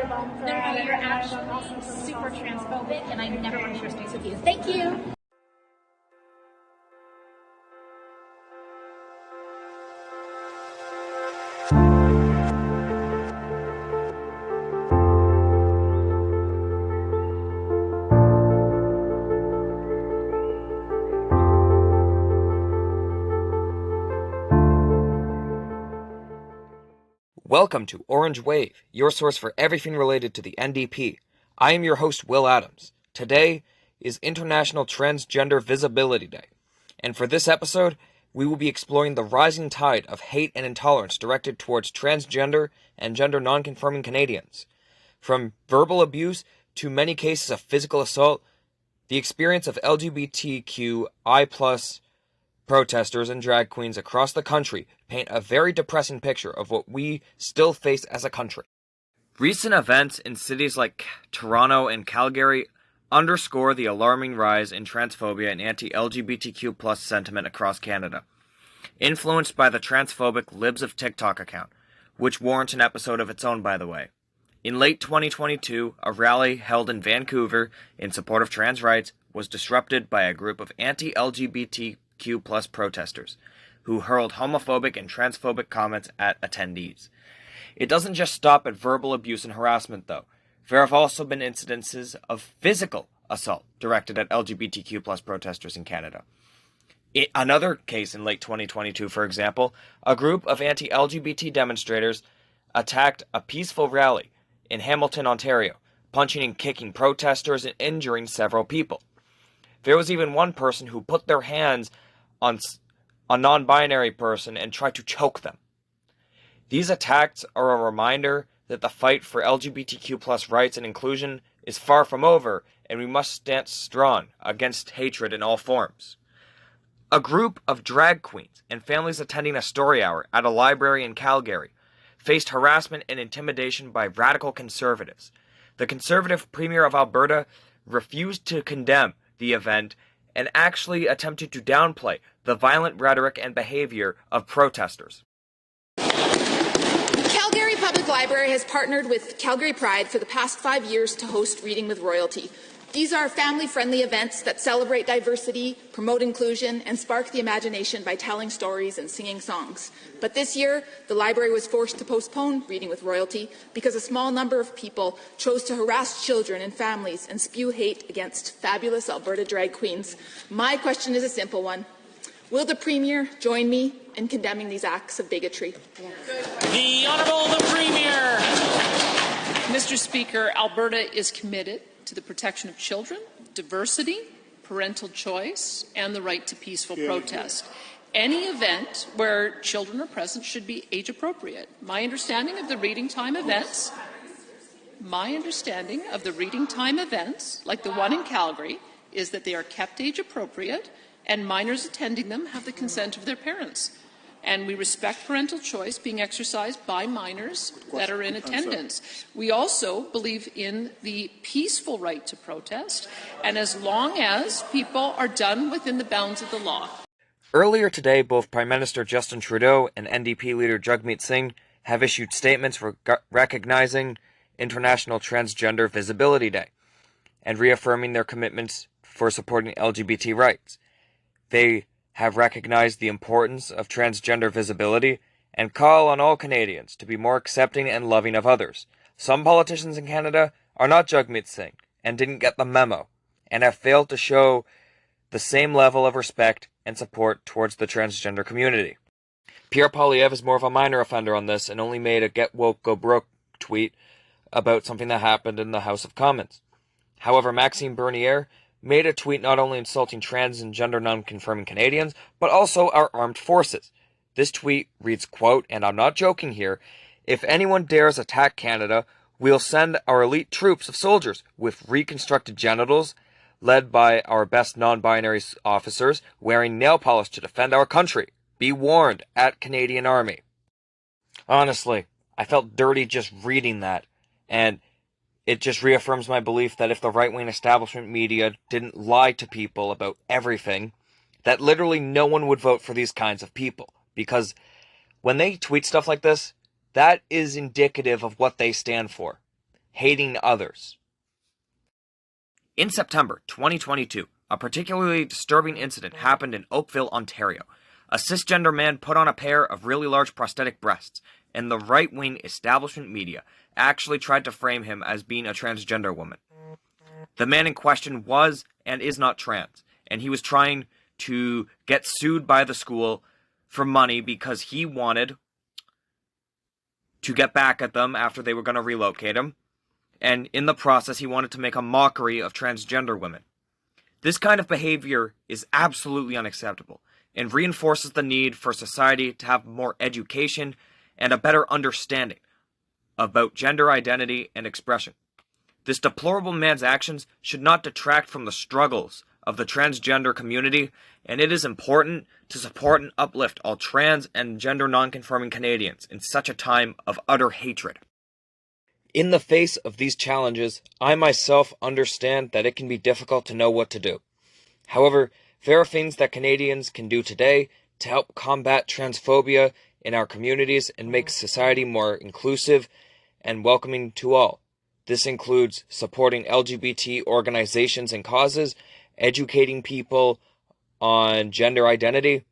No, you're actually super transphobic, and I never want to share space with you. Thank you. Welcome to Orange Wave, your source for everything related to the NDP. I am your host, Will Adams. Today is International Transgender Visibility Day, and for this episode, we will be exploring the rising tide of hate and intolerance directed towards transgender and gender non-conforming Canadians. From verbal abuse to many cases of physical assault, the experience of LGBTQI+ protesters and drag queens across the country paint a very depressing picture of what we still face as a country. Recent events in cities like Toronto and Calgary underscore the alarming rise in transphobia and anti-LGBTQ+ sentiment across Canada, influenced by the transphobic Libs of TikTok account, which warrants an episode of its own, by the way. In late 2022, a rally held in Vancouver in support of trans rights was disrupted by a group of anti-LGBTQ+ protesters who hurled homophobic and transphobic comments at attendees. It doesn't just stop at verbal abuse and harassment, though. There have also been incidences of physical assault directed at LGBTQ+ protesters in Canada. In another case in late 2022, for example, a group of anti-LGBT demonstrators attacked a peaceful rally in Hamilton, Ontario, punching and kicking protesters and injuring several people. There was even one person who put their hands on a non-binary person and tried to choke them. These attacks are a reminder that the fight for LGBTQ+ rights and inclusion is far from over, and we must stand strong against hatred in all forms. A group of drag queens and families attending a story hour at a library in Calgary faced harassment and intimidation by radical conservatives. The Conservative Premier of Alberta refused to condemn the event and actually attempted to downplay the violent rhetoric and behavior of protesters. Calgary Public Library has partnered with Calgary Pride for the past 5 years to host Reading with Royalty. These are family-friendly events that celebrate diversity, promote inclusion, and spark the imagination by telling stories and singing songs. But this year, the library was forced to postpone Reading with Royalty because a small number of people chose to harass children and families and spew hate against fabulous Alberta drag queens. My question is a simple one. Will the Premier join me in condemning these acts of bigotry? The Honourable the Premier. Mr. Speaker, Alberta is committed to the protection of children, diversity, parental choice, and the right to peaceful protest. Any event where children are present should be age appropriate. My understanding of the reading time events, like the one in Calgary, is that they are kept age appropriate and minors attending them have the consent of their parents. And we respect parental choice being exercised by minors that are in attendance. We also believe in the peaceful right to protest, and as long as people are done within the bounds of the law. Earlier today, both Prime Minister Justin Trudeau and NDP leader Jagmeet Singh have issued statements recognizing International Transgender Visibility Day and reaffirming their commitments for supporting LGBT rights. They have recognized the importance of transgender visibility and call on all Canadians to be more accepting and loving of others. Some politicians in Canada are not Jagmeet Singh and didn't get the memo and have failed to show the same level of respect and support towards the transgender community. Pierre Poilievre is more of a minor offender on this and only made a Get Woke, Go Broke tweet about something that happened in the House of Commons. However, Maxime Bernier made a tweet not only insulting trans and gender non-conforming Canadians, but also our armed forces. This tweet reads, quote, and I'm not joking here, if anyone dares attack Canada, we'll send our elite troops of soldiers with reconstructed genitals, led by our best non-binary officers, wearing nail polish to defend our country. Be warned, at Canadian Army. Honestly, I felt dirty just reading that, and it just reaffirms my belief that if the right-wing establishment media didn't lie to people about everything, that literally no one would vote for these kinds of people. Because when they tweet stuff like this, that is indicative of what they stand for. hating others. In September 2022, a particularly disturbing incident happened in Oakville, Ontario. A cisgender man put on a pair of really large prosthetic breasts, and the right-wing establishment media actually tried to frame him as being a transgender woman. The man in question was and is not trans, and he was trying to get sued by the school for money because he wanted to get back at them after they were going to relocate him, and in the process he wanted to make a mockery of transgender women. This kind of behavior is absolutely unacceptable and reinforces the need for society to have more education and a better understanding about gender identity and expression. This deplorable man's actions should not detract from the struggles of the transgender community, and it is important to support and uplift all trans and gender non-conforming Canadians in such a time of utter hatred. In the face of these challenges, I myself understand that it can be difficult to know what to do. However, there are things that Canadians can do today to help combat transphobia in our communities and make society more inclusive and welcoming to all. This includes supporting LGBT organizations and causes, educating people on gender identity,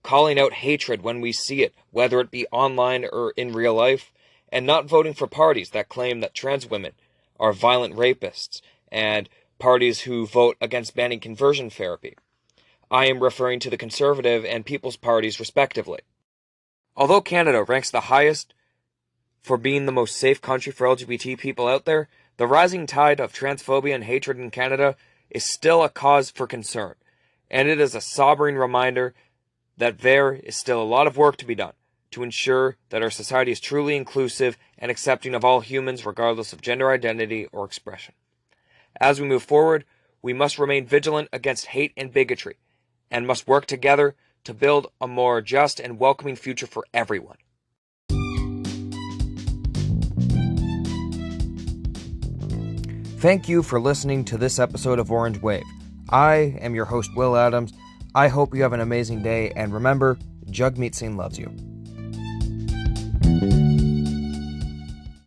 calling out hatred when we see it, whether it be online or in real life, and not voting for parties that claim that trans women are violent rapists, and parties who vote against banning conversion therapy. I am referring to the Conservative and People's parties respectively. Although Canada ranks the highest for being the most safe country for LGBT people out there, the rising tide of transphobia and hatred in Canada is still a cause for concern, and it is a sobering reminder that there is still a lot of work to be done to ensure that our society is truly inclusive and accepting of all humans regardless of gender identity or expression. As we move forward, we must remain vigilant against hate and bigotry, and must work together to build a more just and welcoming future for everyone. Thank you for listening to this episode of Orange Wave. I am your host, Will Adams. I hope you have an amazing day, and remember, Jagmeet Singh loves you.